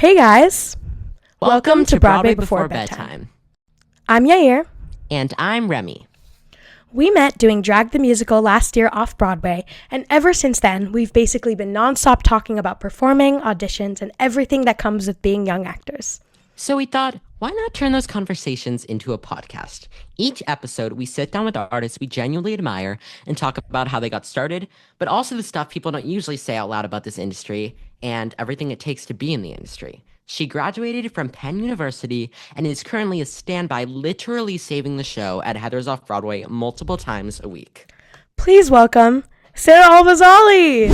Hey guys, Welcome to Broadway Before Bedtime. I'm Yair. And I'm Remy. We met doing Drag the Musical last year off-Broadway, and ever since then, we've basically been nonstop talking about performing, auditions, and everything that comes with being young actors. So we thought, why not turn those conversations into a podcast? Each episode, we sit down with artists we genuinely admire and talk about how they got started, but also the stuff people don't usually say out loud about this industry and everything it takes to be in the industry. She graduated from Penn University and is currently a standby, literally saving the show at Heather's Off-Broadway multiple times a week. Please welcome Sara Al-Bazali!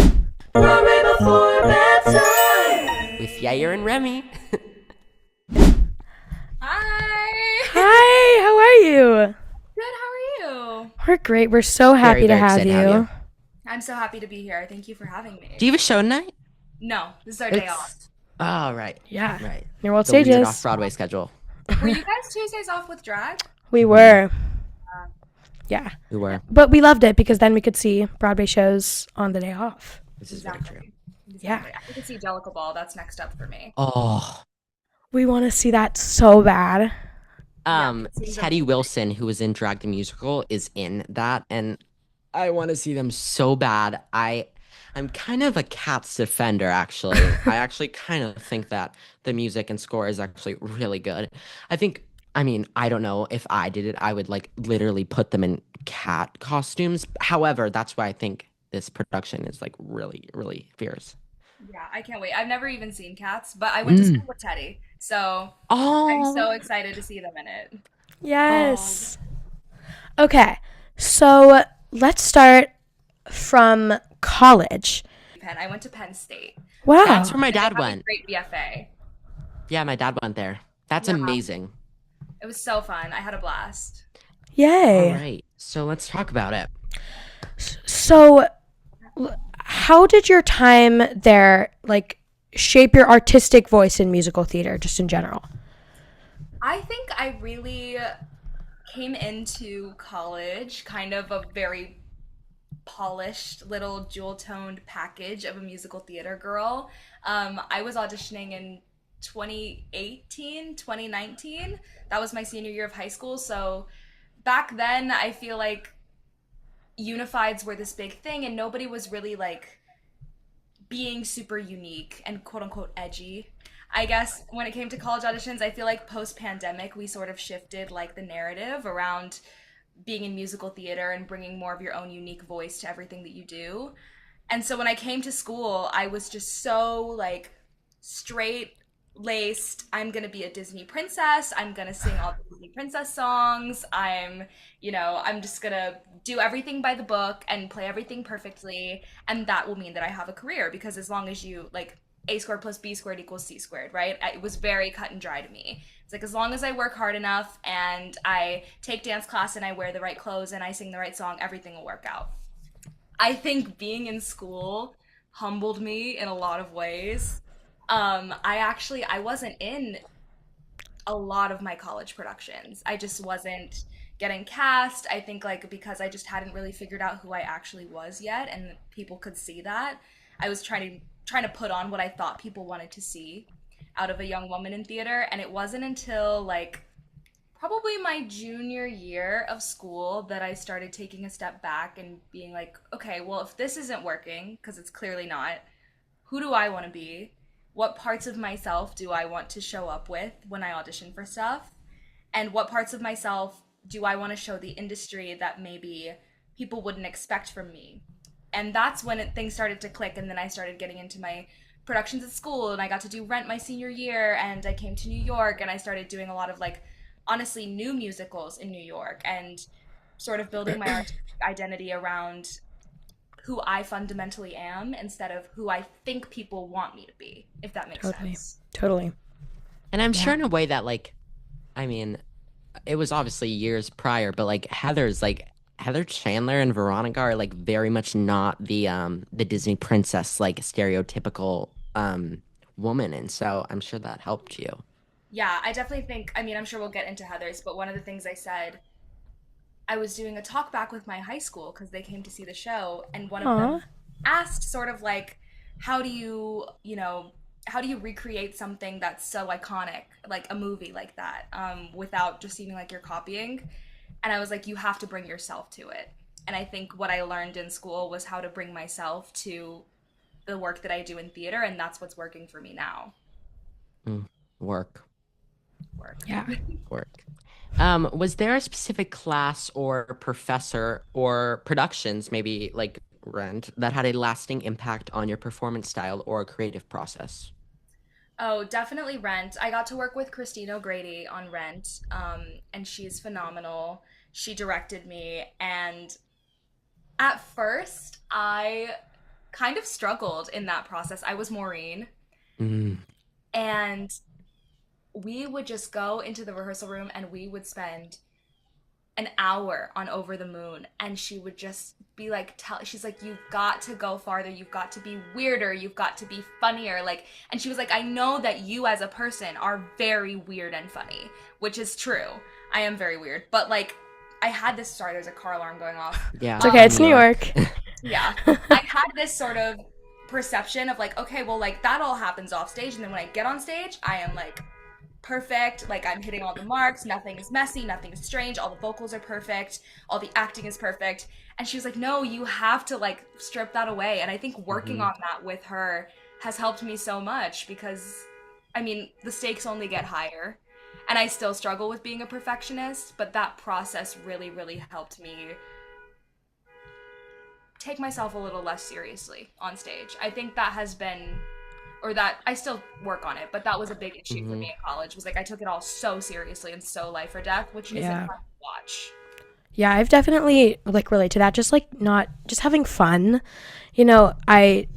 Broadway Before Bedtime! With Yair and Remy. Hi! Hi, how are you? Good, how are you? We're great. We're so happy Very to have excited to have you. I'm so happy to be here. Thank you for having me. Do you have a show tonight? No, this is our day off. Oh, right. Yeah. Right. Your World The weird Stages. Off-Broadway schedule. Were you guys Tuesdays off with drag? We were. Yeah. We were. But we loved it because then we could see Broadway shows on the day off. This is very true. Yeah. I can see Jellicle Ball. That's next up for me. Oh. We want to see that so bad. Teddy Wilson, who was in Drag the Musical, is in that, and I want to see them so bad. I'm kind of a Cats defender, actually. I actually kind of think that the music and score is actually really good. I don't know if I did it, I would like literally put them in cat costumes. However, that's why I think this production is like really, really fierce. Yeah, I can't wait. I've never even seen Cats, but I went to school with Teddy, so I'm so Oh, excited to see them in it. Yes. Okay. So let's start from college. Penn. I went to Penn State. Wow. that's where my They dad have a went. great BFA. Yeah, my dad went there. That's Yeah. amazing. It was so fun. I had a blast. Yay. All right, so let's talk about it. So how did your time there like shape your artistic voice in musical theater just in general? I think I really came into college kind of a very polished little jewel-toned package of a musical theater girl. I was auditioning in 2018, 2019. That was my senior year of high school. So back then, I feel like unifieds were this big thing, and nobody was really like being super unique and quote unquote edgy. I guess when it came to college auditions, I feel like post pandemic, we sort of shifted like the narrative around being in musical theater and bringing more of your own unique voice to everything that you do. And so when I came to school, I was just so like straight laced. I'm gonna be a Disney princess. I'm gonna sing all the Disney princess songs. I'm just gonna do everything by the book and play everything perfectly. And that will mean that I have a career because as long as you like a squared plus b squared equals c squared, right? It was very cut and dry to me. It's like as long as I work hard enough and I take dance class and I wear the right clothes and I sing the right song, everything will work out. I think being in school humbled me in a lot of ways. I wasn't in a lot of my college productions. I just wasn't getting cast. I think like because I just hadn't really figured out who I actually was yet and people could see that. I was trying to put on what I thought people wanted to see out of a young woman in theater, and it wasn't until like probably my junior year of school that I started taking a step back and being like, okay, well, if this isn't working, because it's clearly not, who do I want to be? What parts of myself do I want to show up with when I audition for stuff? And what parts of myself do I want to show the industry that maybe people wouldn't expect from me? And that's when things started to click, and then I started getting into my productions at school, and I got to do Rent my senior year, and I came to New York, and I started doing a lot of like honestly new musicals in New York and sort of building my artistic identity around who I fundamentally am instead of who I think people want me to be, if that makes Totally. sense. Totally. And I'm sure Yeah. in a way that like, I mean, it was obviously years prior, but like Heather Chandler and Veronica are like very much not the Disney princess like stereotypical woman, and so I'm sure that helped you. Yeah, I definitely think, I mean, I'm sure we'll get into Heather's, but one of the things I said, I was doing a talk back with my high school because they came to see the show, and one of Aw. them asked sort of like, how do you, how do you recreate something that's so iconic, like a movie like that, without just seeming like you're copying? And I was like, you have to bring yourself to it. And I think what I learned in school was how to bring myself to the work that I do in theater, and that's what's working for me now. Mm, work, Work. Yeah. work. Was there a specific class or professor or productions, maybe like Rent, that had a lasting impact on your performance style or creative process? Oh, definitely Rent. I got to work with Christine O'Grady on Rent, and she's phenomenal. She directed me, and at first, I kind of struggled in that process. I was Maureen, Mm, and we would just go into the rehearsal room and we would spend an hour on Over the Moon, and she would just be like, she's like, you've got to go farther, you've got to be weirder, you've got to be funnier, like. And she was like, I know that you as a person are very weird and funny, which is true. I am very weird, but like, I had this, sorry, there's a car alarm going off. It's yeah, okay. um New It's New York. York. yeah, I had this sort of perception of like, okay, well, like that all happens off stage, and then when I get on stage, I am like perfect, like I'm hitting all the marks, nothing is messy, nothing is strange, all the vocals are perfect, all the acting is perfect. And she was like, no, you have to like strip that away. And I think working Hmm. on that with her has helped me so much, because I mean, the stakes only get higher, and I still struggle with being a perfectionist, but that process really, really helped me take myself a little less seriously on stage. I think that has been, or that I still work on it, but that was a big issue for me Hmm. in college. Was like I took it all so seriously and so life or death, which isn't Yeah. fun to watch. Yeah, I've definitely like relate to that. Just like not just having fun. You know, I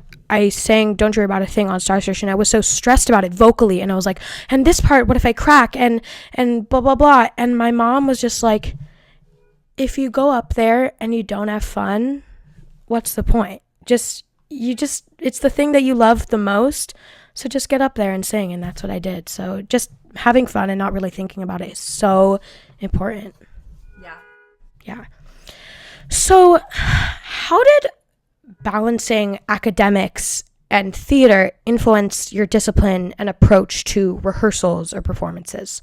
sang "Don't You Worry About a Thing" on Star Search, and I was so stressed about it vocally, and I was like, and this part, what if I crack, and blah blah blah. And my mom was just like, if you go up there and you don't have fun, what's the point? Just it's the thing that you love the most, so just get up there and sing, and that's what I did. So just having fun and not really thinking about it is so important. Yeah. Yeah. So, how did balancing academics and theater influence your discipline and approach to rehearsals or performances?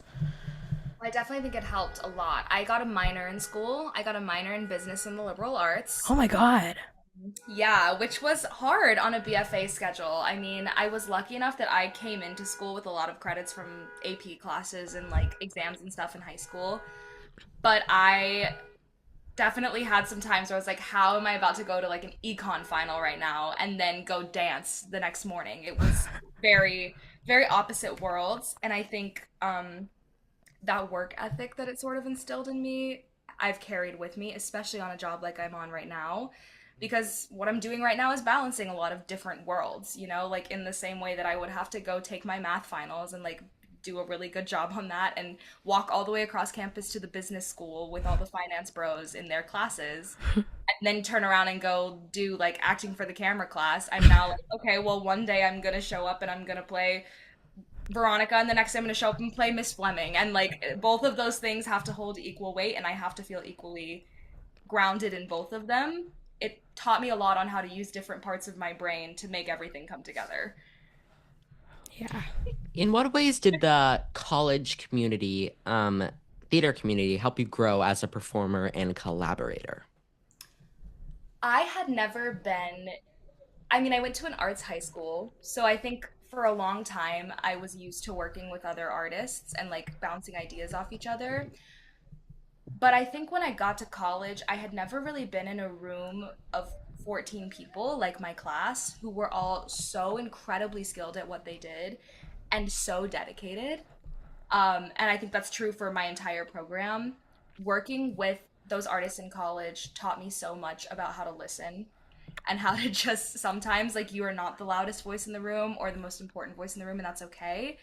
I definitely think it helped a lot. I got a minor in school. I got a minor in business and the liberal arts. Oh my God. Yeah, which was hard on a BFA schedule. I mean, I was lucky enough that I came into school with a lot of credits from AP classes and like exams and stuff in high school. But I definitely had some times where I was like, how am I about to go to like an econ final right now and then go dance the next morning? It was very, very opposite worlds. And I think that work ethic that it sort of instilled in me, I've carried with me, especially on a job like I'm on right now. Because what I'm doing right now is balancing a lot of different worlds, you know, like in the same way that I would have to go take my math finals and like do a really good job on that and walk all the way across campus to the business school with all the finance bros in their classes and then turn around and go do like acting for the camera class. I'm now like, okay, well, one day I'm gonna show up and I'm gonna play Veronica, and the next day I'm gonna show up and play Miss Fleming. And like both of those things have to hold equal weight, and I have to feel equally grounded in both of them. It taught me a lot on how to use different parts of my brain to make everything come together. Yeah. In what ways did the college community, theater community, help you grow as a performer and collaborator? I had never been, I mean, I went to an arts high school, so I think for a long time I was used to working with other artists and like bouncing ideas off each other. But I think when I got to college, I had never really been in a room of 14 people like my class who were all so incredibly skilled at what they did and so dedicated. And I think that's true for my entire program. Working with those artists in college taught me so much about how to listen and how to just sometimes, like, you are not the loudest voice in the room or the most important voice in the room, and that's okay.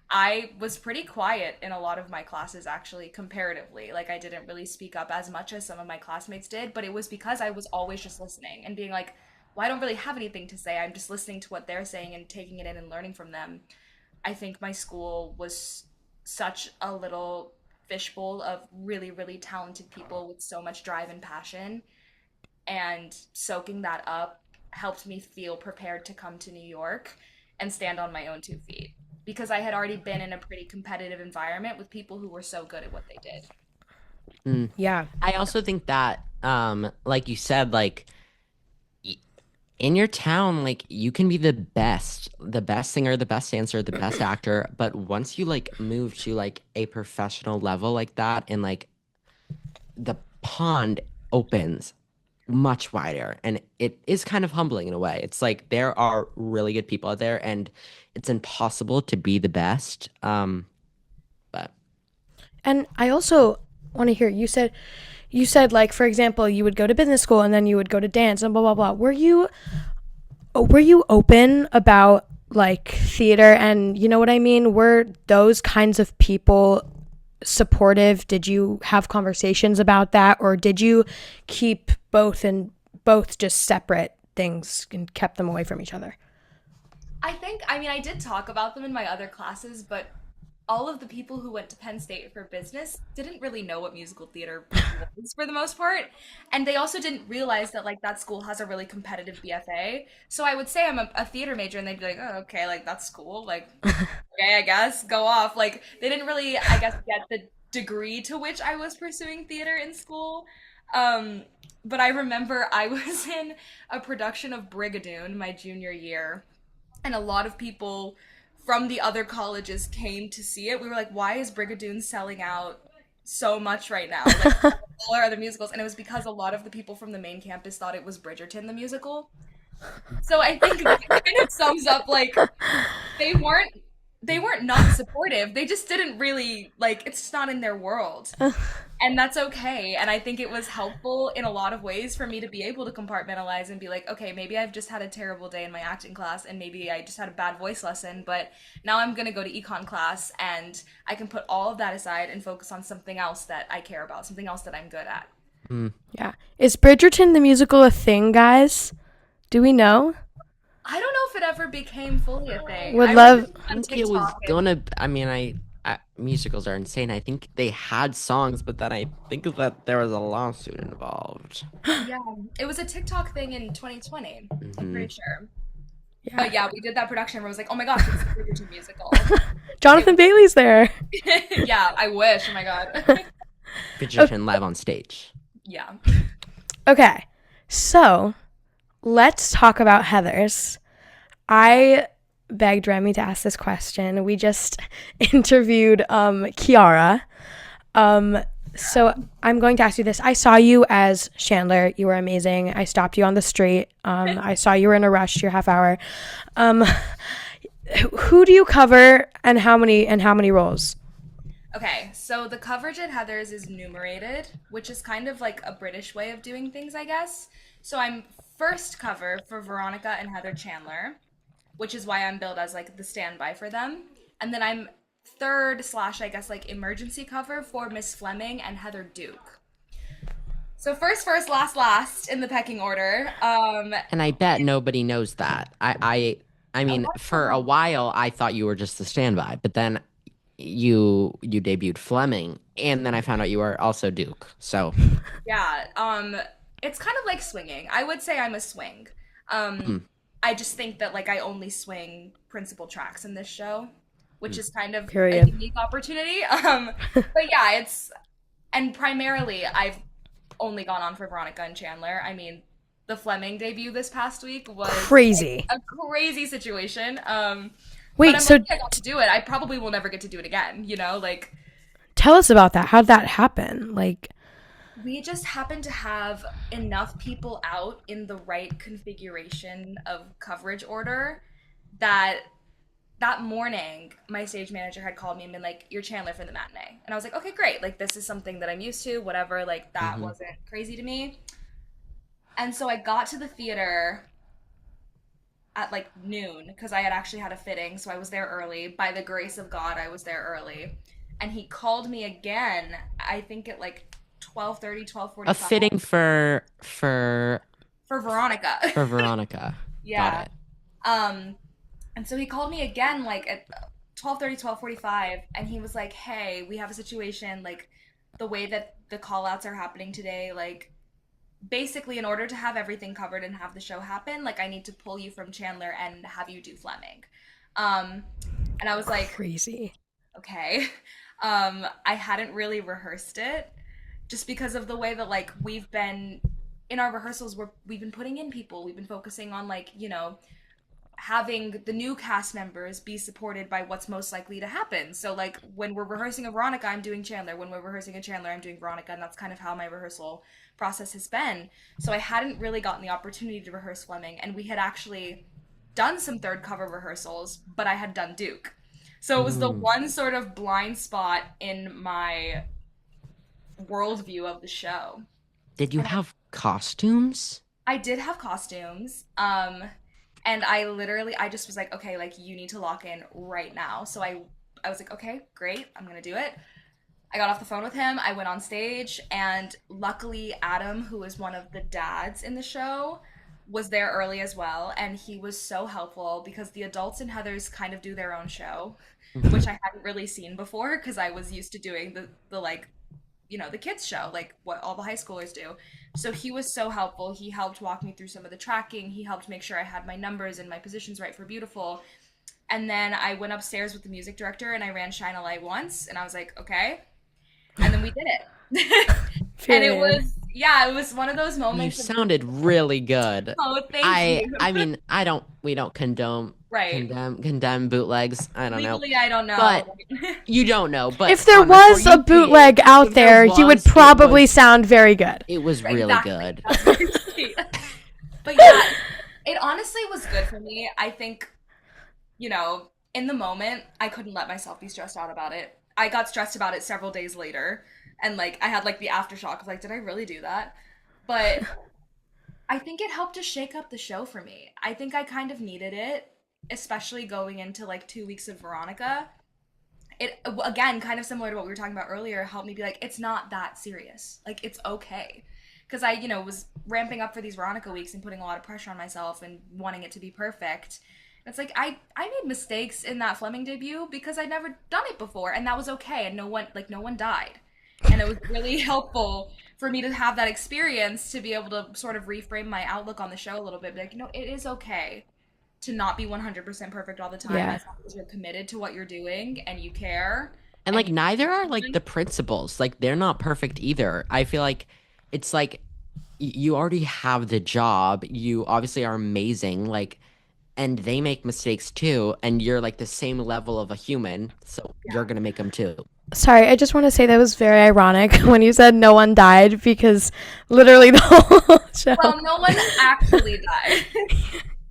I was pretty quiet in a lot of my classes, actually, comparatively. Like, I didn't really speak up as much as some of my classmates did, but it was because I was always just listening and being like, well, I don't really have anything to say. I'm just listening to what they're saying and taking it in and learning from them. I think my school was such a little fishbowl of really, really talented people with so much drive and passion. And soaking that up helped me feel prepared to come to New York and stand on my own 2 feet because I had already been in a pretty competitive environment with people who were so good at what they did. Mm. Yeah. I also think that, like you said, like y- in your town, like you can be the best singer, the best dancer, the best actor, but once you like move to like a professional level like that, and like the pond opens much wider, and it is kind of humbling in a way. It's like there are really good people out there, and it's impossible to be the best. But And I also want to hear you said like for example you would go to business school and then you would go to dance and blah blah blah. Were you open about like theater and you know what I mean? Were those kinds of people supportive? Did you have conversations about that or did you keep both just separate things and kept them away from each other? I mean, I did talk about them in my other classes, but all of the people who went to Penn State for business didn't really know what musical theater was for the most part. And they also didn't realize that like that school has a really competitive BFA. So I would say I'm a theater major and they'd be like, oh, okay, like that's cool. Like, okay, I guess, go off. Like they didn't really, I guess, get the degree to which I was pursuing theater in school. Um, but I remember I was in a production of Brigadoon my junior year and a lot of people from the other colleges came to see it. We were like, why is Brigadoon selling out so much right now? Like all our other musicals, and it was because a lot of the people from the main campus thought it was Bridgerton the musical. So I think that kind of sums up like they weren't they weren't not supportive. They just didn't really like it's just not in their world. And that's okay. And I think it was helpful in a lot of ways for me to be able to compartmentalize and be like, okay, maybe I've just had a terrible day in my acting class and maybe I just had a bad voice lesson, but now I'm going to go to econ class and I can put all of that aside and focus on something else that I care about, something else that I'm good at. mm, Yeah. Is Bridgerton the musical a thing, guys? Do we know? I don't know if it ever became fully a thing. Would I remember love I on think it was TikTok it gonna. I mean, musicals are insane. I think they had songs, but then I think that there was a lawsuit involved. yeah, it was a TikTok thing in 2020. I'm Hmm. pretty sure. yeah. But yeah, we did that production where it was like, oh my gosh, it's a Bridgerton musical. It Jonathan Bailey's there. yeah, I wish. Oh my god. Okay. Bridgerton live on stage. Yeah. Okay. So, let's talk about Heathers. I begged Remy to ask this question. We just interviewed Kiara. So I'm going to ask you this. I saw you as Chandler. You were amazing. I stopped you on the street. I saw you were in a rush your half hour. Um, who do you cover and how many roles? Okay, so the coverage at Heathers is numerated, which is kind of like a British way of doing things, I guess. So I'm first cover for Veronica and Heather Chandler, which is why I'm billed as like the standby for them. And then I'm third slash, I guess, like emergency cover for Miss Fleming and Heather Duke. So first, last in the pecking order. And I bet nobody knows that. I A mean, lot of for a people while I thought you were just the standby, but then you debuted Fleming, and then I found out you were also Duke. So, yeah, it's kind of like swinging. I would say I'm a swing. hmm, Um, I just think that like I only swing principal tracks in this show, which hmm. is kind of a Period. unique opportunity. But yeah, it's and primarily I've only gone on for Veronica and Chandler. I mean, the Fleming debut this past week was Crazy. a crazy situation. But Wait, I'm so lucky I got to do it. I probably will never get to do it again, like tell us about that. How'd that happen? Like, we just happen to have enough people out in the right configuration of coverage order that that morning my stage manager had called me and been like, you're Chandler for the matinee. And I was like, okay, great. Like this is something that I'm used to, whatever, like that Hmm. wasn't crazy to me. And so I got to the theater at like noon because I had actually had a fitting, so I was there early. By the grace of God, I was there early. And he called me again, I think at like 12:30, A 12:45 fitting for Veronica. for Veronica. Got Yeah. it. Um, and so he called me again like at 12:30, 12:45, and he was like, "Hey, we have a situation like the way that the call outs are happening today, like basically, in order to have everything covered and have the show happen, like I need to pull you from Chandler and have you do Fleming. Um, and I was like, Crazy. okay. I hadn't really rehearsed it just because of the way that like we've been in our rehearsals where we've been putting in people. We've been focusing on like, having the new cast members be supported by what's most likely to happen. So like when we're rehearsing a Veronica, I'm doing Chandler. When we're rehearsing a Chandler, I'm doing Veronica, and that's kind of how my rehearsal process has been. So I hadn't really gotten the opportunity to rehearse Fleming, and we had actually done some third cover rehearsals, but I had done Duke. So it was the Mm. one sort of blind spot in my worldview of the show. Did you And have costumes? I did have costumes. And I just was like, okay, like you need to lock in right now. So I was like, okay, great, I'm gonna do it. I got off the phone with him. I went on stage, and luckily Adam, who is one of the dads in the show, was there early as well, and he was so helpful because the adults and Heathers kind of do their own show, which Mhm. I hadn't really seen before because I was used to doing the like the kids show, like what all the high schoolers do. So he was so helpful. He helped walk me through some of the tracking. He helped make sure I had my numbers and my positions right for beautiful. And then I went upstairs with the music director and I ran Shine a Light once, and I was like, okay. And then we did it. And it Period. was, yeah, it was one of those You moments of, sounded really good. oh, thank I you. I mean, I don't we don't Right. condemn bootlegs. I don't know. Legally, I don't But know. you don't know, but If there before was a you bootleg did, out if there there, you would was, probably sound very good. it was really Exactly. good. That's very sweet. But yeah, it honestly was good for me. I think, in the moment, I couldn't let myself be stressed out about it. I got stressed about it several days later, and like I had like the aftershock of like, did I really do that? But I think it helped to shake up the show for me. I think I kind of needed it, especially going into like 2 weeks of Veronica. It again, kind of similar to what we were talking about earlier, helped me be like, it's not that serious. Like it's okay. Because I, was ramping up for these Veronica weeks and putting a lot of pressure on myself and wanting it to be perfect. It's like I made mistakes in that Fleming debut because I'd never done it before, and that was okay, and no one died. And it was really helpful for me to have that experience to be able to sort of reframe my outlook on the show a little bit. Be like, it is okay to not be 100% perfect all the time, Yeah. as long as you're committed to what you're doing and you care And and like you neither are like the principals. Like they're not perfect either. I feel like it's like you already have the job. You obviously are amazing. Like and they make mistakes too, and you're like the same level of a human, so you're yeah. gonna make them too. Sorry, I just want to say that was very ironic when you said no one died because literally the whole show. Well, no one actually died.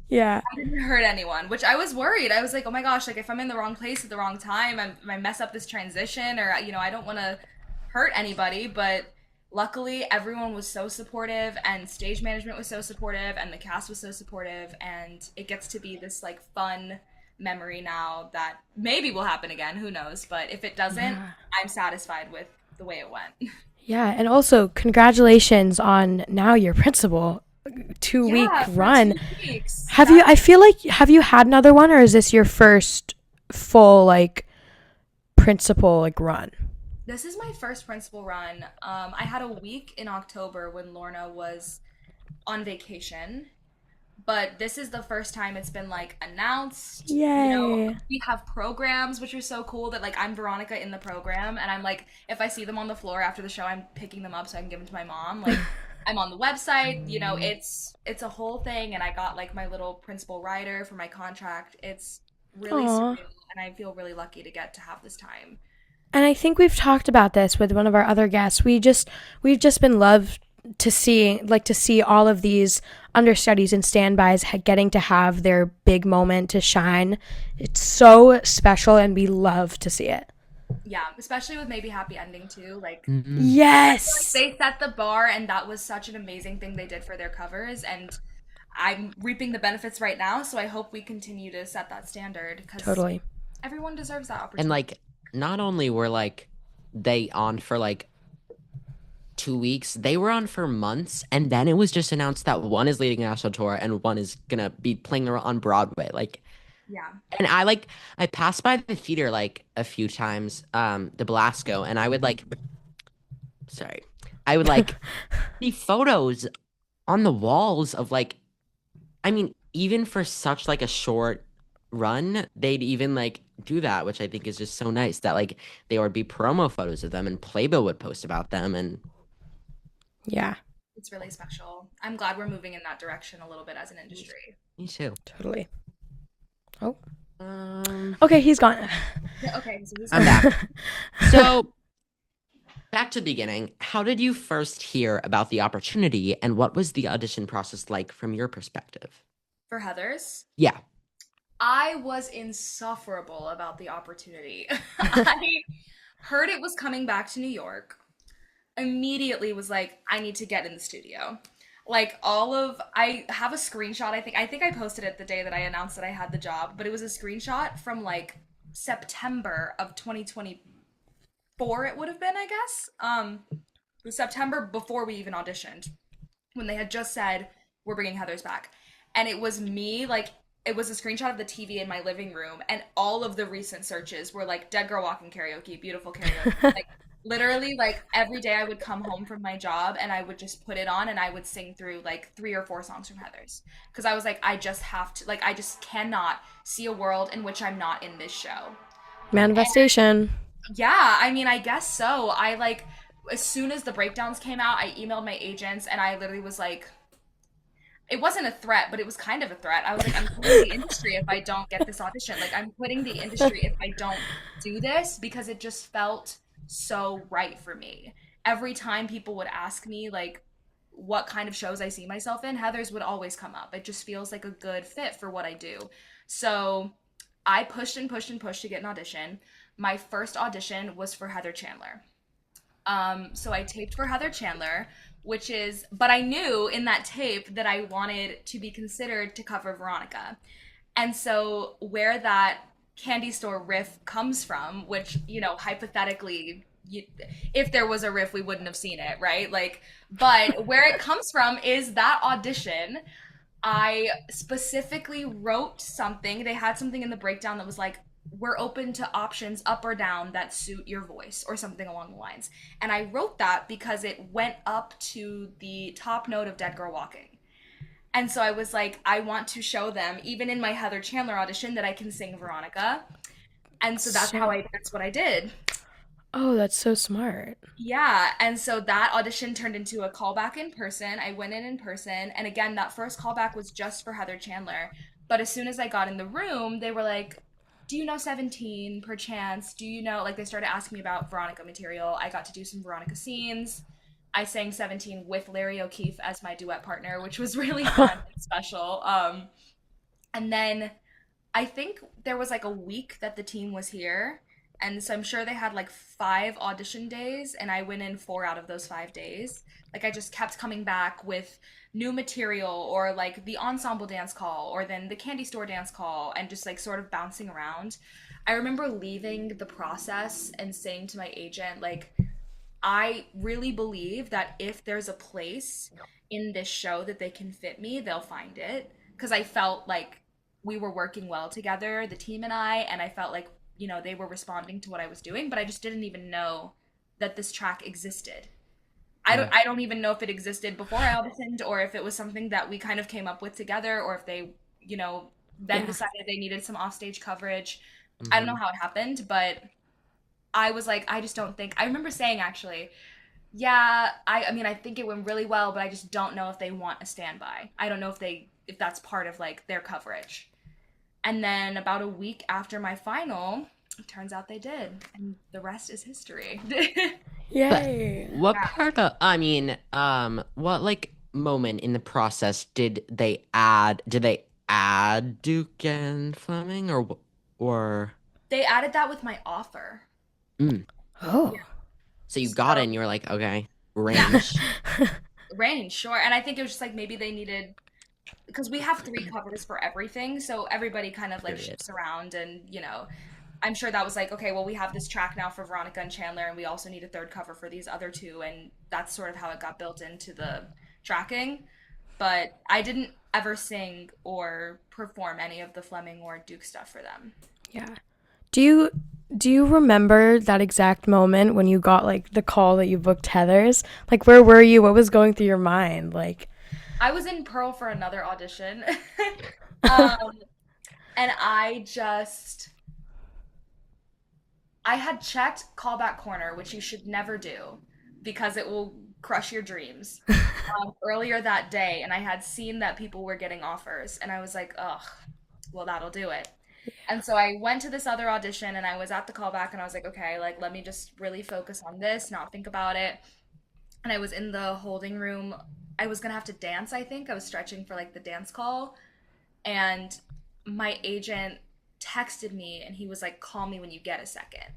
Yeah. I didn't hurt anyone, which I was worried. I was like, oh my gosh, like if I'm in the wrong place at the wrong time, I mess up this transition, or I don't want to hurt anybody. But luckily, everyone was so supportive, and stage management was so supportive, and the cast was so supportive, and it gets to be this like fun memory now that maybe will happen again. Who knows? But if it doesn't, Yeah. I'm satisfied with the way it went. Yeah, and also congratulations on now your principal 2 week Yeah, for run. 2 weeks. Have you That I feel like have you had another one or is this your first full like principal like run? This is my first principal run. I had a week in October when Lorna was on vacation, but this is the first time it's been like announced. Yay. We have programs which are so cool that like I'm Veronica in the program, and I'm like, if I see them on the floor after the show, I'm picking them up so I can give them to my mom. Like I'm on the website, it's a whole thing, and I got like my little principal rider for my contract. It's really Aw. surreal, and I feel really lucky to get to have this time. And I think we've talked about this with one of our other guests. We've just been loved to see all of these understudies and standbys getting to have their big moment to shine. It's so special and we love to see it. Yeah, especially with maybe happy ending too. Like Hmm. like Yes. they set the bar, and that was such an amazing thing they did for their covers, and I'm reaping the benefits right now, so I hope we continue to set that standard because Totally. everyone deserves that And opportunity. like not only were like they on for like 2 weeks, they were on for months, and then it was just announced that one is leading a national tour and one is gonna be playing on Broadway. Like Yeah. and I passed by the theater like a few times, the Belasco, and I would like sorry. I would like see photos on the walls of like, I mean, even for such like a short run, they'd even like do that, which I think is just so nice that like there would be promo photos of them and Playbill would post about them and Yeah, It's really special. I'm glad we're moving in that direction a little bit as an me industry. me too. totally. Oh, Um, okay, he's gone. Yeah, okay, so he's I'm gone. back. So back to the beginning. How did you first hear about the opportunity and what was the audition process like from your perspective? For Heather's, Yeah. I was insufferable about the opportunity. I heard it was coming back to New York. Immediately was like, I need to get in the studio. Like I have a screenshot. I think I posted it the day that I announced that I had the job, but it was a screenshot from like September of 2024 it would have been, I guess. It was September before we even auditioned, when they had just said we're bringing Heather's back. And it was me, like, it was a screenshot of the TV in my living room, and all of the recent searches were like dead girl walking karaoke, beautiful karaoke. Like, literally, like, every day I would come home from my job and I would just put it on and I would sing through like 3 or 4 songs from Heather's. Because I was like, I just have to, like, I just cannot see a world in which I'm not in this show. Manifestation. Yeah, I mean, I guess so. I like, as soon as the breakdowns came out, I emailed my agents and I literally was like, it wasn't a threat, but it was kind of a threat. I was like, I'm quitting the industry if I don't get this audition. Like, I'm quitting the industry if I don't do this, because it just felt so right for me. Every time people would ask me, like, what kind of shows I see myself in, Heather's would always come up. It just feels like a good fit for what I do. So I pushed and pushed and pushed to get an audition. My first audition was for Heather Chandler. So I taped for Heather Chandler, but I knew in that tape that I wanted to be considered to cover Veronica. And so where that candy store riff comes from, which, hypothetically, if there was a riff, we wouldn't have seen it, right? Like, but where it comes from is that audition. I specifically wrote something. They had something in the breakdown that was like, we're open to options up or down that suit your voice, or something along the lines. And I wrote that because it went up to the top note of Dead Girl Walking. And so I was like, I want to show them, even in my Heather Chandler audition, that I can sing Veronica. And so So, that's what I did. oh, that's so smart. Yeah, and so that audition turned into a callback in person. I went in person, and again, that first callback was just for Heather Chandler. But as soon as I got in the room, they were like, "Do you know 17 perchance? Do you know?" Like, they started asking me about Veronica material. I got to do some Veronica scenes. I sang 17 with Larry O'Keefe as my duet partner, which was really fun and special. And then I think there was like a week that the team was here. And so I'm sure they had like 5 audition days, and I went in 4 out of those 5 days. Like, I just kept coming back with new material, or like the ensemble dance call, or then the candy store dance call, and just like sort of bouncing around. I remember leaving the process and saying to my agent, like, I really believe that if there's a place in this show that they can fit me, they'll find it. Because I felt like we were working well together, the team and I felt like, they were responding to what I was doing, but I just didn't even know that this track existed. Yeah. I don't even know if it existed before I auditioned, or if it was something that we kind of came up with together, or if they, then Yeah. decided they needed some offstage coverage. I don't know Hmm. how it happened, but I was like, I just don't think. I remember saying, actually, yeah, I mean, I think it went really well, but I just don't know if they want a standby. I don't know if that's part of like their coverage. And then about a week after my final, it turns out they did, and the rest is history. But Yay. what Yeah. part of, I mean, what like moment in the process did they add Duke and Fleming or They added that with my offer. mm. Oh. Yeah. So you got it So, and you were like, okay, yeah, range. range, sure. And I think it was just like, maybe they needed, because we have 3 covers for everything, so everybody kind of like Period. shifts around, and I'm sure that was like, okay, well, we have this track now for Veronica and Chandler, and we also need a third cover for these other two, and that's sort of how it got built into the tracking. But I didn't ever sing or perform any of the Fleming or Duke stuff for them. Yeah. Do you Do you remember that exact moment when you got like the call that you booked Heather's? Like, where were you? What was going through your mind? Like, I was in Pearl for another audition. um, and I had checked callback corner, which you should never do because it will crush your dreams. Earlier that day, and I had seen that people were getting offers, and I was like, ugh, well, that'll do it. And so I went to this other audition, and I was at the callback, and I was like, okay, like, let me just really focus on this, not think about it. And I was in the holding room. I was gonna have to dance, I think. I was stretching for like the dance call, and my agent texted me, and he was like, call me when you get a second.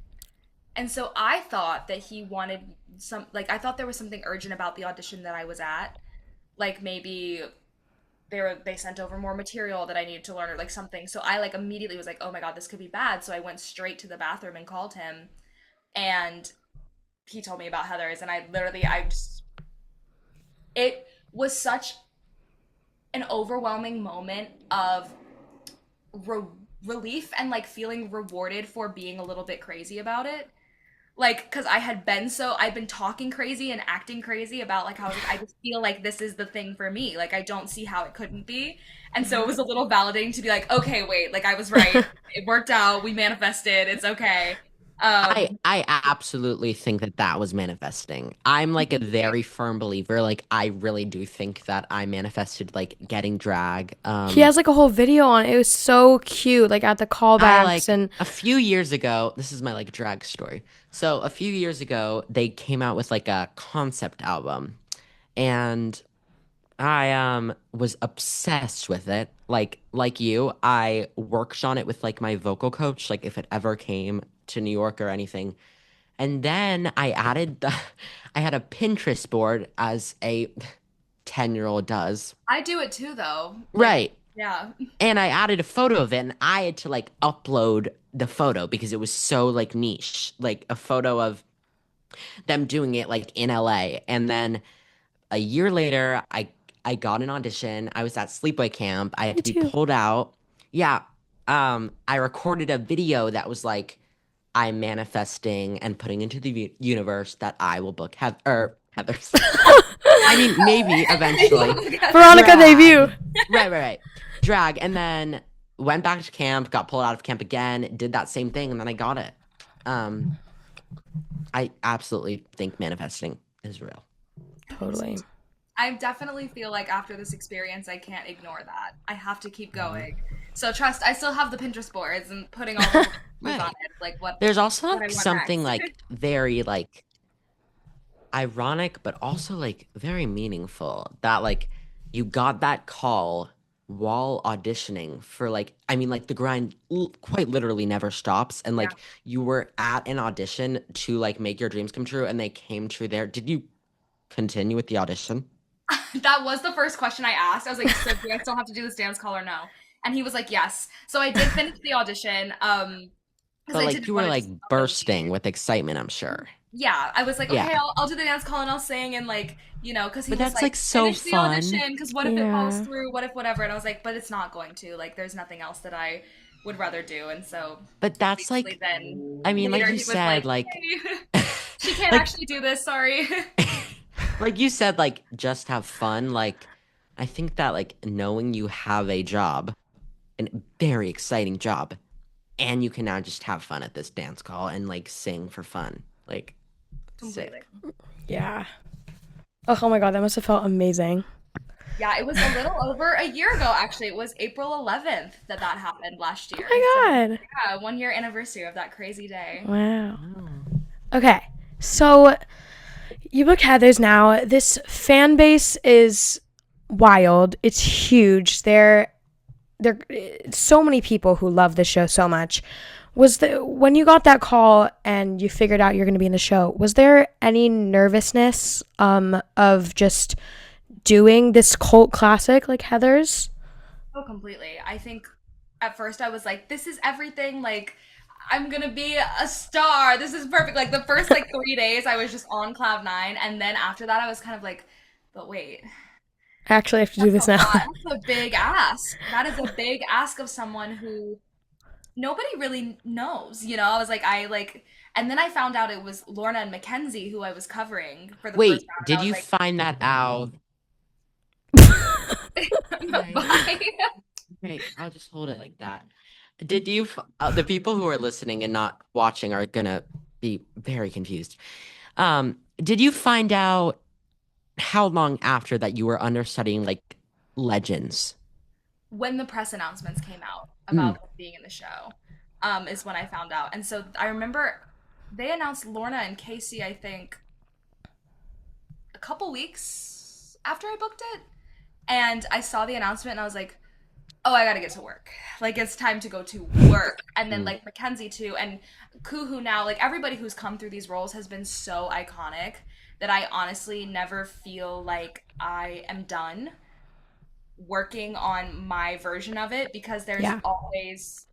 And so I thought that he wanted like, I thought there was something urgent about the audition that I was at. Like maybe they sent over more material that I needed to learn or like something. So I like immediately was like, "Oh my God, this could be bad." So I went straight to the bathroom and called him, and he told me about Heather's, and I just it was such an overwhelming moment of re- relief and like feeling rewarded for being a little bit crazy about it. Like, because I've been talking crazy and acting crazy about like how I was like, I just feel like this is the thing for me. Like, I don't see how it couldn't be. And so it was a little validating to be like, okay, wait, like I was right. It worked out. We manifested. It's okay. I Um, I absolutely think that that was manifesting. I'm like a very firm believer. Like I really do think that I manifested like getting drag. he has like a whole video on it. It was so cute, like at the I callbacks like and a few years ago, this is my like drag story. So a few years ago, they came out with like a concept album, and I was obsessed with it. Like you, I worked on it with like my vocal coach, like if it ever came to New York or anything. And then I added the I had a Pinterest board as a 10-year-old does. I do it too, though. Like, Right. yeah. And I added a photo of it, and I had to like upload the photo because it was so like niche, like a photo of them doing it like in LA. And then a year later, I got an audition. I was at sleepaway camp. I had me to be too. pulled out. Yeah. I recorded a video that was like I'm manifesting and putting into the universe that I will book Heather's. I mean, maybe eventually. Veronica debut. Drag. Right. Drag. And then went back to camp, got pulled out of camp again, did that same thing, and then I got it. Um, I absolutely think manifesting is real. Totally. I definitely feel like after this experience, I can't ignore that. I have to keep Mhm. going. So trust, I still have the Pinterest boards and putting all the things on Right. it, like There's also what I like want something next. like very like ironic, but also like very meaningful that like you got that call while auditioning for like I mean like the grind quite literally never stops, and Yeah. like you were at an audition to like make your dreams come true and they came true there. Did you continue with the audition? That was the first question I asked. I was like, so do I still have to do this dance call or no? And he was like, yes. So I did finish the audition, because But I like didn't you were want to like just up and bursting leave. with excitement, I'm sure. Yeah, I was like, Yeah. okay, I'll do the dance call and I'll sing and like, because he But was that's like, like so finish the fun. audition, because what if it falls Yeah. through? What if whatever? And I was like, but it's not going to. Like, there's nothing else that I would rather do. And so But that's obviously like then I mean, like later you he was said, like, like hey, she can't like actually do this, sorry. like you said, like just have fun. Like I think that like knowing you have a job, a very exciting job, and you can now just have fun at this dance call and like sing for fun. Like Completely. sick. Yeah. Oh my God, that must have felt amazing. Yeah, it was a little over a year ago, actually. It was April 11th that happened last Oh year. So, my God. yeah, 1 year anniversary of that crazy day. Wow. Oh. Okay. So you book Heather's now. This fan base is wild. It's huge. There so many people who love the show so much. Was the when you got that call and you figured out you're going to be in the show, was there any nervousness of just doing this cult classic like Heather's? Oh, completely. I think at first I was like, this is everything. Like, I'm gonna be a star. This is perfect. Like, the first, like, 3 days, I was just on cloud nine. And then after that, I was kind of like, but wait, I actually have to do that's this a now. lot. That's a big ask. That is a big ask of someone who nobody really knows, you know. I was like, and then I found out it was Lorna and Mackenzie who I was covering for the first Wait, round, and I did was you like, find that out? Okay. bye. Okay, I'll just hold it like that. The people who are listening and not watching are gonna be very confused. Did you find out how long after that you were understudying like legends? When the press announcements came out Mm, about being in the show, is when I found out. And so I remember they announced Lorna and Casey, I think, a couple weeks after I booked it. And I saw the announcement and I was like, oh, I gotta get to work. Like, it's time to go to work. And then, mm, like, Mackenzie, too. And Kuhu now, like, everybody who's come through these roles has been so iconic that I honestly never feel like I am done working on my version of it because there's Yeah. always,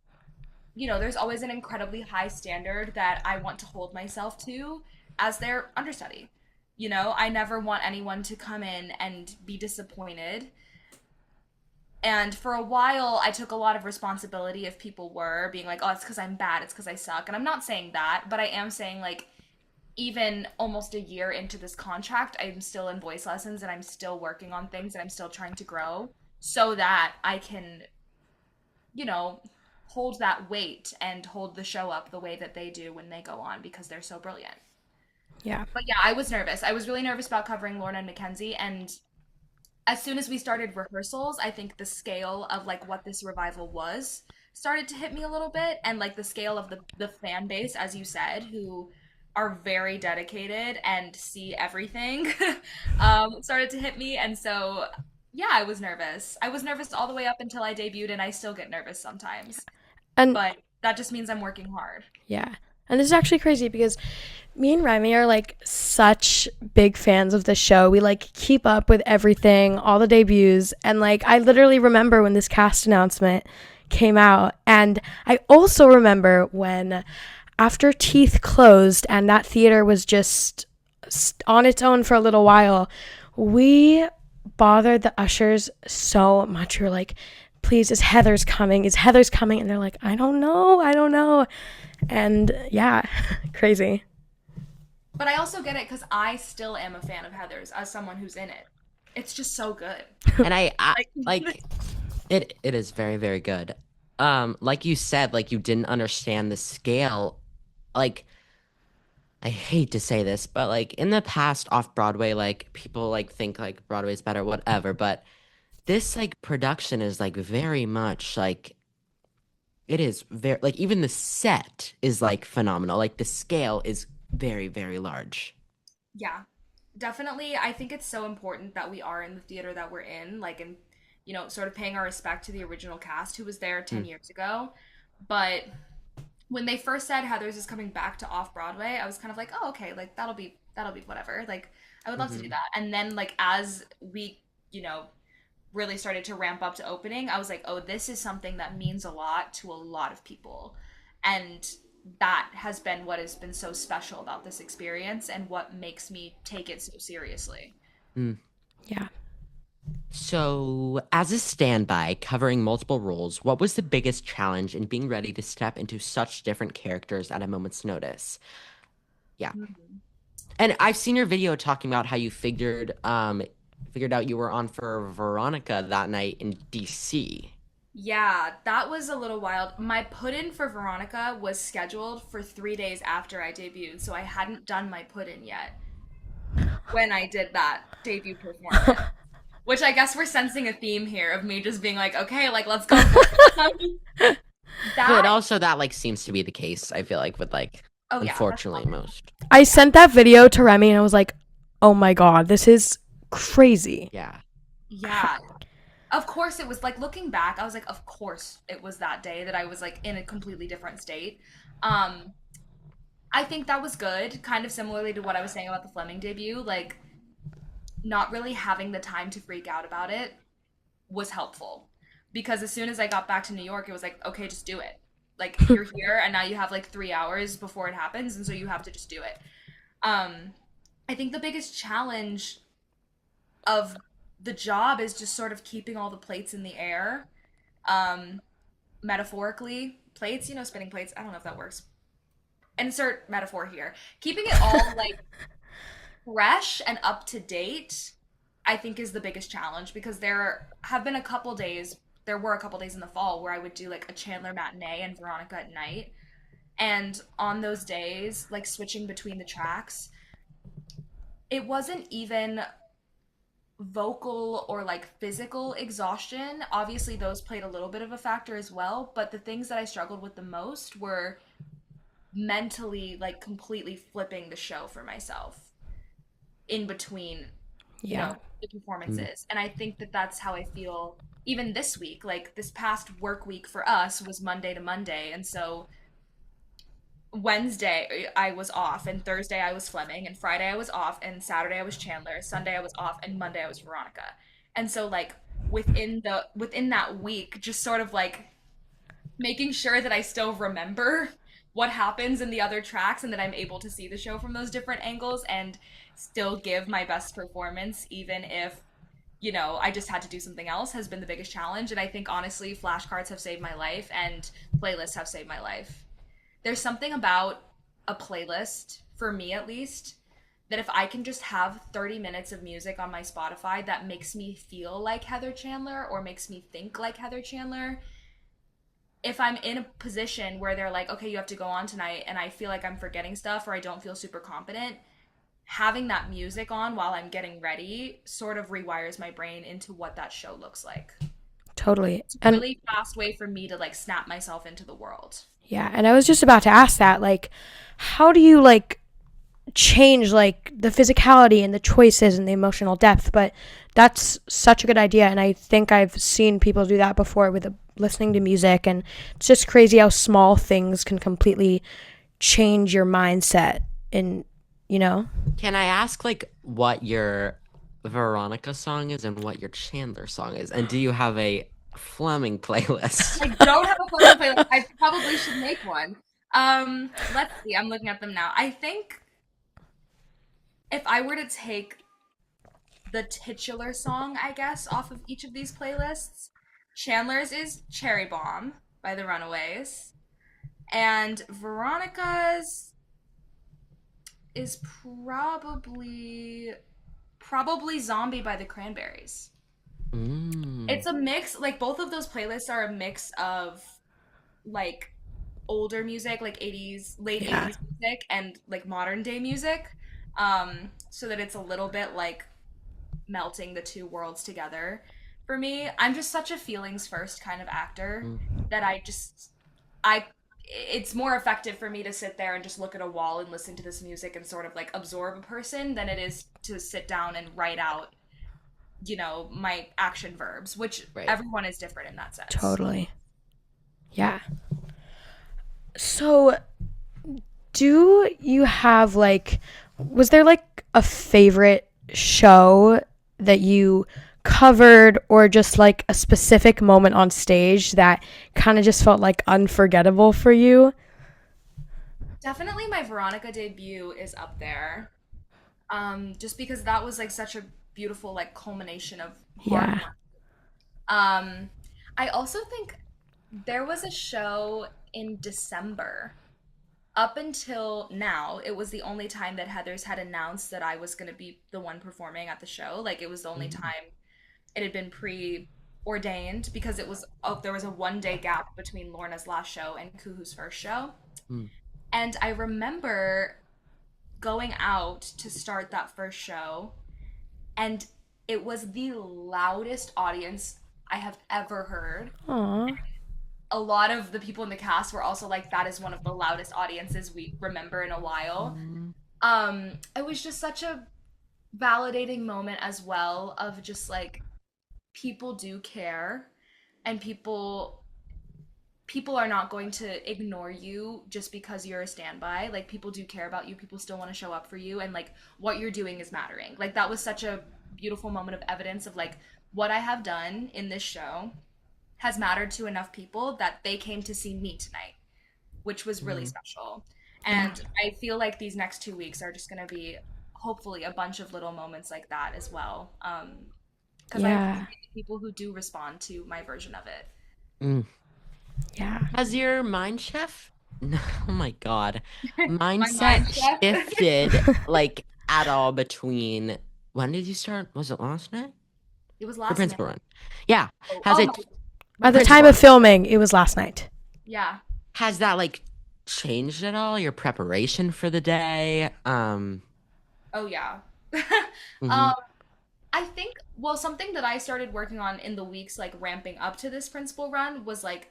there's always an incredibly high standard that I want to hold myself to as their understudy. I never want anyone to come in and be disappointed. And for a while, I took a lot of responsibility if people were being like, oh, it's because I'm bad, it's because I suck. And I'm not saying that, but I am saying, like, even almost a year into this contract, I'm still in voice lessons and I'm still working on things and I'm still trying to grow so that I can, you know, hold that weight and hold the show up the way that they do when they go on because they're so brilliant. Yeah. But yeah, I was nervous. I was really nervous about covering Lorna and Mackenzie. And as soon as we started rehearsals, I think the scale of like what this revival was started to hit me a little bit. And like the scale of the fan base, as you said, who are very dedicated and see everything, started to hit me. And so, yeah, I was nervous. I was nervous all the way up until I debuted, and I still get nervous sometimes. And But that just means I'm working hard. yeah. And this is actually crazy because me and Remy are like such big fans of the show. We like keep up with everything, all the debuts. And like, I literally remember when this cast announcement came out. And I also remember when, after Teeth closed and that theater was just on its own for a little while, we bothered the ushers so much. We were like, please, is Heather's coming? Is Heather's coming? And they're like, I don't know. I don't know. And yeah, crazy. But I also get it because I still am a fan of Heather's as someone who's in it. It's just so good. and I Like, like it is very, very good. Like you said, like you didn't understand the scale. Like I hate to say this, but like in the past off Broadway, like people like think like Broadway's better, whatever. But this like production is like very much like it is very like even the set is like phenomenal. Like the scale is very, very large. yeah, definitely. I think it's so important that we are in the theater that we're in, like, and, sort of paying our respect to the original cast who was there 10 Mm, years ago. But when they first said Heather's is coming back to off Broadway, I was kind of like, oh, okay, like that'll be whatever. Like, I would love to do hmm that. And then, like, as we, you know, really started to ramp up to opening, I was like, oh, this is something that means a lot to a lot of people. And that has been what has been so special about this experience and what makes me take it so seriously. mm. Yeah. So, as a standby covering multiple roles, what was the biggest challenge in being ready to step into such different characters at a moment's notice? Yeah. Mhm. And I've seen your video talking about how you figured out you were on for Veronica that night in DC. Yeah, that was a little wild. My put in for Veronica was scheduled for 3 days after I debuted, so I hadn't done my put in yet when I did that debut performance. Which I guess we're sensing a theme here of me just being like, okay, like let's go for it. But That, also that like seems to be the case, I feel like with like oh yeah, that's unfortunately common. most. I Yeah, sent that video to Remy and I was like, oh my God, this is crazy. Yeah. yeah. Of course it was like looking back, I was like, of course it was that day that I was like in a completely different state. Um, I think that was good, kind of similarly to what I was saying about the Fleming debut. Like, not really having the time to freak out about it was helpful because as soon as I got back to New York, it was like, okay, just do it. Like, you're here and now you have like 3 hours before it happens, and so you have to just do it. Um, I think the biggest challenge of the job is just sort of keeping all the plates in the air, um, metaphorically. plates, spinning plates. I don't know if that works. Insert metaphor here. Keeping it all like fresh and up to date, I think is the biggest challenge because there were a couple days in the fall where I would do like a Chandler matinee and Veronica at night. And on those days, like switching between the tracks, it wasn't even vocal or like physical exhaustion. Obviously, those played a little bit of a factor as well, but the things that I struggled with the most were mentally like completely flipping the show for myself in between, Yeah. the performances. And I think that that's how I feel even this week. Like this past work week for us was Monday to Monday, and so Wednesday I was off, and Thursday I was Fleming, and Friday I was off, and Saturday I was Chandler, Sunday I was off, and Monday I was Veronica. And so like within that week, just sort of like making sure that I still remember what happens in the other tracks and that I'm able to see the show from those different angles and still give my best performance, even if, I just had to do something else, has been the biggest challenge. And I think honestly, flashcards have saved my life and playlists have saved my life. There's something about a playlist, for me at least, that if I can just have 30 minutes of music on my Spotify that makes me feel like Heather Chandler or makes me think like Heather Chandler, if I'm in a position where they're like, okay, you have to go on tonight, and I feel like I'm forgetting stuff or I don't feel super confident, having that music on while I'm getting ready sort of rewires my brain into what that show looks like. Totally. It's a And really fast way for me to like snap myself into the world. yeah, and I was just about to ask that, like, how do you like change like the physicality and the choices and the emotional depth? But that's such a good idea, and I think I've seen people do that before with listening to music, and it's just crazy how small things can completely change your mindset in, you know? Can I ask like what your Veronica song is and what your Chandler song is? And do you have a Fleming playlist? I don't have a photo playlist. I probably should make one. Let's see. I'm looking at them now. I think if I were to take the titular song, I guess, off of each of these playlists, Chandler's is Cherry Bomb by the Runaways, and Veronica's is probably Zombie by the Cranberries. Mm. It's a mix, like both of those playlists are a mix of like older music, like 80s, late Yeah. 80s music and like modern day music. So that it's a little bit like melting the two worlds together. For me, I'm just such a feelings first kind of actor Mm. that I it's more effective for me to sit there and just look at a wall and listen to this music and sort of like absorb a person than it is to sit down and write out, my action verbs, which Right. everyone is different in that sense. Totally. Yeah. So, do you have like, was there like a favorite show that you covered, or just like a specific moment on stage that kind of just felt like unforgettable for you? Definitely my Veronica debut is up there. Just because that was like such a beautiful like culmination of hard Yeah. work. Um, I also think there was a show in December. Up until now, it was the only time that Heather's had announced that I was going to be the one performing at the show. Like it was the only Mm. time it had been preordained because there was a 1 day gap between Lorna's last show and Kuhu's first show. Mm. And I remember going out to start that first show, and it was the loudest audience I have ever heard. Aw. A lot of the people in the cast were also like, that is one of the loudest audiences we remember in a while. Mm. It was just such a validating moment as well of just like people do care, and people are not going to ignore you just because you're a standby. Like people do care about you. People still want to show up for you, and like what you're doing is mattering. Like that was such a beautiful moment of evidence of like what I have done in this show has mattered to enough people that they came to see me tonight, which was really Mm. special. Yeah. And I feel like these next 2 weeks are just going to be hopefully a bunch of little moments like that as well. Because I Yeah. appreciate the people who do respond to my version of it. Mm. Yeah. Has your mind chef? Oh my God. My mind Mindset chef. shifted like at all between when did you start? Was it last night? It was The last principal night. run. Yeah. Oh, Has oh my, it my At the goodness. time principal of run? filming, it was last night. Yeah. Has that like changed at all? Your preparation for the day? Oh yeah. Mhm. Um, I think, well, something that I started working on in the weeks like ramping up to this principal run was like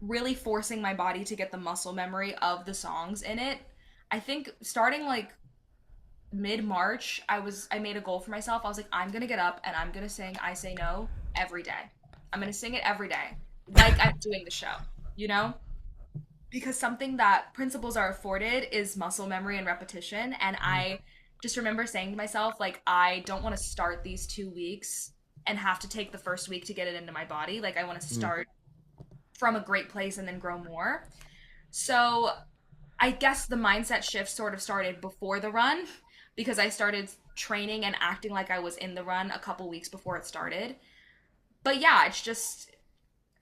really forcing my body to get the muscle memory of the songs in it. I think starting like mid-March, I made a goal for myself. I was like, I'm gonna get up and I'm gonna sing I Say No every day. I'm gonna sing it every day, like I'm doing the show, you know? Because something that principals are afforded is muscle memory and repetition. And I just remember saying to myself, like, I don't want to start these 2 weeks and have to take the first week to get it into my body. Like, I want to Mhm. start from a great place and then grow more. So I guess the mindset shift sort of started before the run because I started training and acting like I was in the run a couple weeks before it started. But yeah, it's just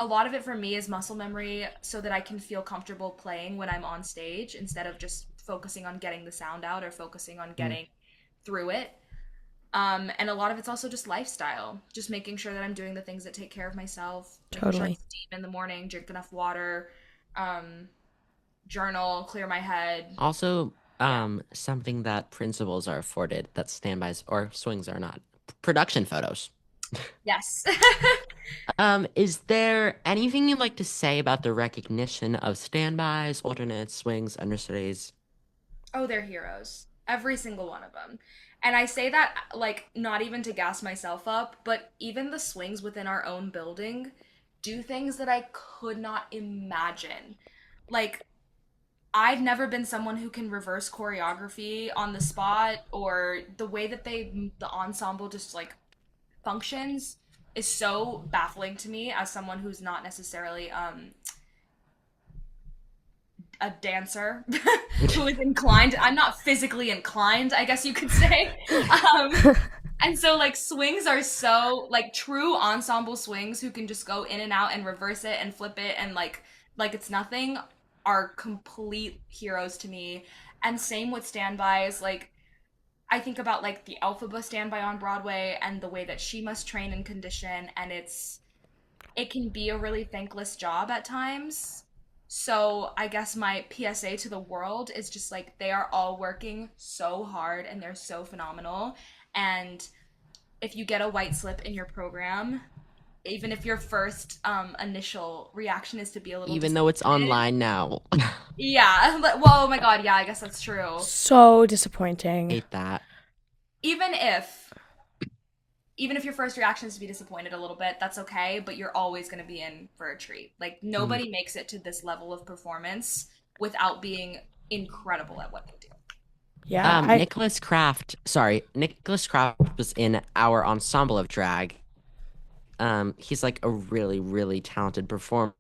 a lot of it for me is muscle memory so that I can feel comfortable playing when I'm on stage instead of just focusing on getting the sound out or focusing on Mhm. getting through it. And a lot of it's also just lifestyle, just making sure that I'm doing the things that take care of myself, making sure I Totally. steam in the morning, drink enough water, um, journal, clear my head. Also, Yeah. something that principals are afforded that standbys or swings are not. Production photos. Yes. Is there anything you'd like to say about the recognition of standbys, alternates, swings, understudies? Oh, they're heroes. Every single one of them. And I say that like not even to gas myself up, but even the swings within our own building do things that I could not imagine. Like I've never been someone who can reverse choreography on the spot or the way that the ensemble just like functions is so baffling to me as someone who's not necessarily a dancer who is inclined. I'm not physically inclined, I guess you could say. And so like swings are so like true ensemble swings who can just go in and out and reverse it and flip it and like it's nothing are complete heroes to me. And same with standbys. Like I think about like the Alphaba standby on Broadway and the way that she must train and condition, and it can be a really thankless job at times. So I guess my PSA to the world is just like they are all working so hard and they're so phenomenal. And if you get a white slip in your program, even if your first initial reaction is to be a little Even though it's disappointed, online now. yeah, well, oh my god, yeah, I guess that's true. So disappointing. Hate that. Even if even if your first reaction is to be disappointed a little bit, that's okay, but you're always going to be in for a treat. Like Mm. nobody makes it to this level of performance without being incredible at what they do. Yeah. I Nicholas Kraft was in our ensemble of drag. He's like a really, really talented performer,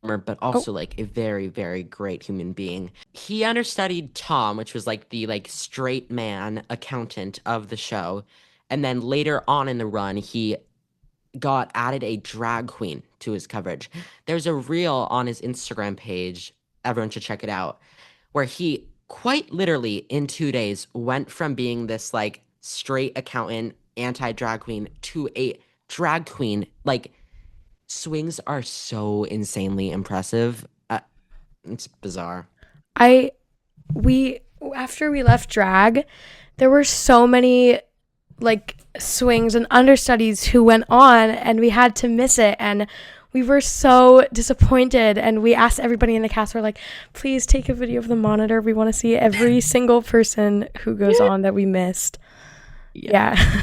but oh also like a very, very great human being. He understudied Tom, which was like the like straight man accountant of the show. And then later on in the run, he got added a drag queen to his coverage. There's a reel on his Instagram page, everyone should check it out, where he quite literally in 2 days went from being this like straight accountant, anti drag queen to a drag queen. Like, swings are so insanely impressive. It's bizarre. I we after we left drag, there were so many like swings and understudies who went on and we had to miss it, and we were so disappointed, and we asked everybody in the cast, we're like, please take a video of the monitor, we want to see every single person who goes on that we missed. Yeah, Yeah.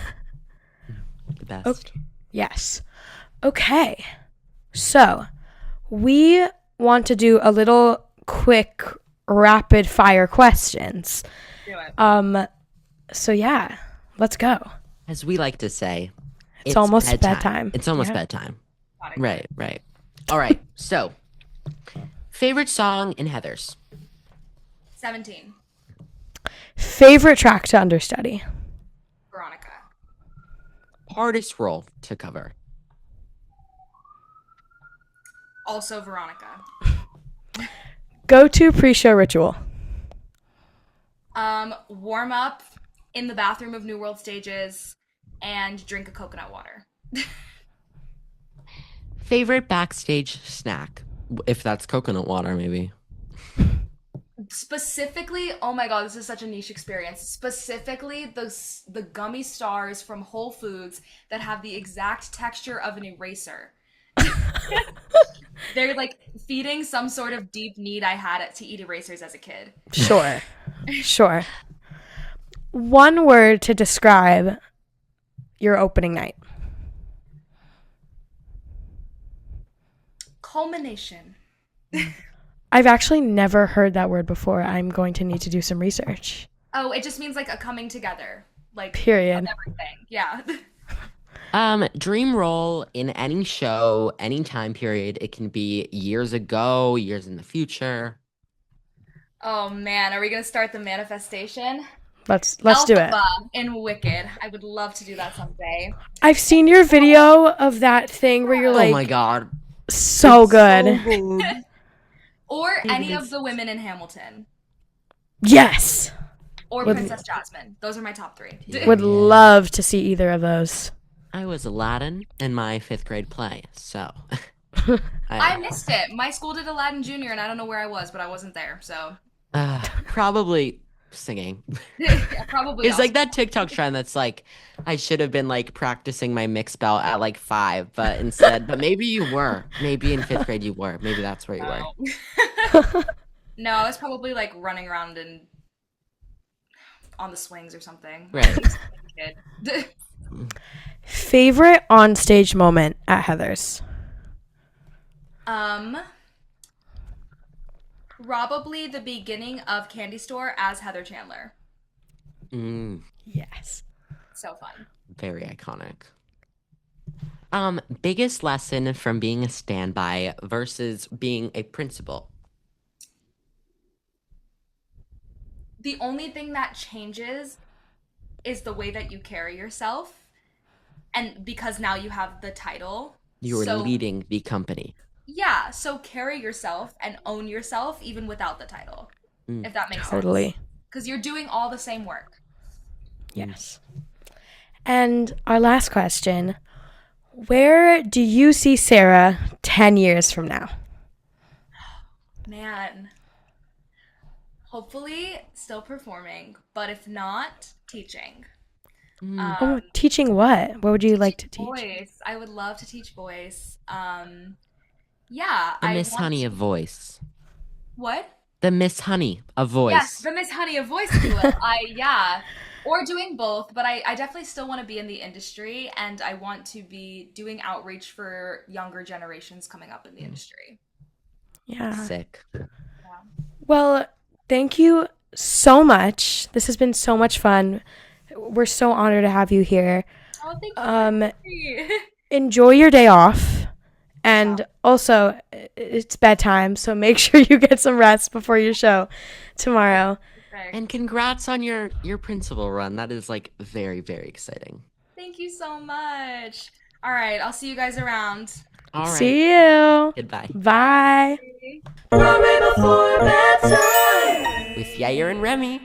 the best. Okay. Yes. Okay, so we want to do a little quick rapid fire questions. Do it. So yeah, let's go. As we like to say, It's almost bedtime. It's almost Yeah. bedtime. Got it. Right, right. All right. So, favorite song in Heather's? 17. Favorite track to understudy? Veronica. Hardest role to cover? Also Veronica. Go-to pre-show ritual. Warm up in the bathroom of New World Stages and drink a coconut water. Favorite backstage snack? If that's coconut water, maybe. Specifically, oh my god, this is such a niche experience. Specifically, the gummy stars from Whole Foods that have the exact texture of an eraser. They're like feeding some sort of deep need I had to eat erasers as a kid. Sure. Sure. One word to describe your opening night. Culmination. I've actually never heard that word before. I'm going to need to do some research. Oh, it just means like a coming together. Like Period. of everything. Yeah. Dream role in any show, any time period. It can be years ago, years in the future. Oh man, are we gonna start the manifestation? Let's do it. Elphaba in Wicked. I would love to do that someday. I've seen your video of that thing where you're Oh like my god. so good. So good. Or any of the women in Hamilton. Yes. Or Princess Jasmine. Those are my top 3. Would love to see either of those. I was Aladdin in my 5th grade play, so I missed it. My school did Aladdin Jr. and I don't know where I was, but I wasn't there, so. probably singing. Yeah, probably. It's like that TikTok trend that's like, I should have been like practicing my mixed belt at like 5, but maybe you were. Maybe in 5th grade you were. Maybe that's where you were. No, I was probably like running around and on the swings or something. Right. Kid. Favorite on-stage moment at Heather's? Probably the beginning of Candy Store as Heather Chandler. Yes. So fun. Very iconic. Biggest lesson from being a standby versus being a principal. The only thing that changes is the way that you carry yourself. And because now you have the title. You were leading the company. Yeah, so carry yourself and own yourself even without the title. If that makes sense. Totally. Because you're doing all the same work. Yes. And our last question. Where do you see Sara 10 years from now? Man. Hopefully still performing, but if not, teaching. Teaching what? What would you like to teach? Voice. I would love to teach voice. The Miss Honey of voice. What? The Miss Honey of voice. Yes, the Miss Honey of voice, if you will. Or doing both, but I definitely still want to be in the industry, and I want to be doing outreach for younger generations coming up in the industry. Yeah. Sick. Well, thank you so much. This has been so much fun. We're so honored to have you here. Oh, thank you. Enjoy your day off. And also, it's bedtime, so make sure you get some rest before your show tomorrow. And congrats on your principal run. That is like very, very exciting. Thank you so much. All right, I'll see you guys around. All right. See you. Goodbye. Bye. With Yair and Remy.